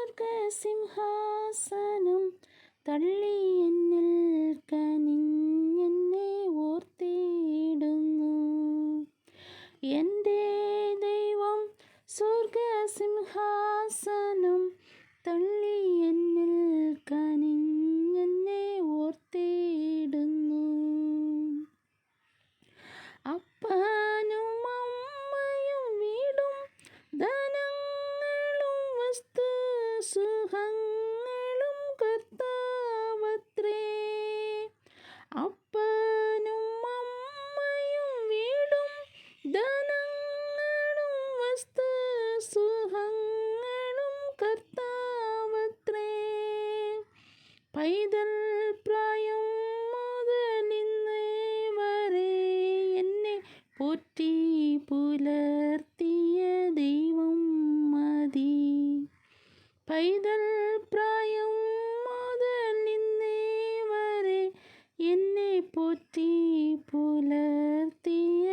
സ്വർഗസിംഹാസനം തള്ളി എന്നിൽ കനിഞ്ഞെന്നെ ഓർത്തിടുന്നു. എൻ്റെ ദൈവം സ്വർഗസിംഹാസനം തള്ളി എന്നിൽ കനിഞ്ഞെന്നെ ഓർത്തിടുന്നു. അപ്പനും അമ്മയും വീടും ധനങ്ങളും വസ്തു സുഖങ്ങളും കർത്താവത്രേ. അപ്പനും അമ്മയും വീടും ധനങ്ങളും വസ്തു സുഖങ്ങളും കർത്താവത്രേ. പൈതൽ പ്രായം മുതലിന്ന് വരെ എന്നെ പോറ്റി പുലർത്തിയ ദൈവം മതി. പൈതൽ പ്രായം മുതലിന്ന് വരെ എന്നെ പോറ്റി പുലർത്തിയ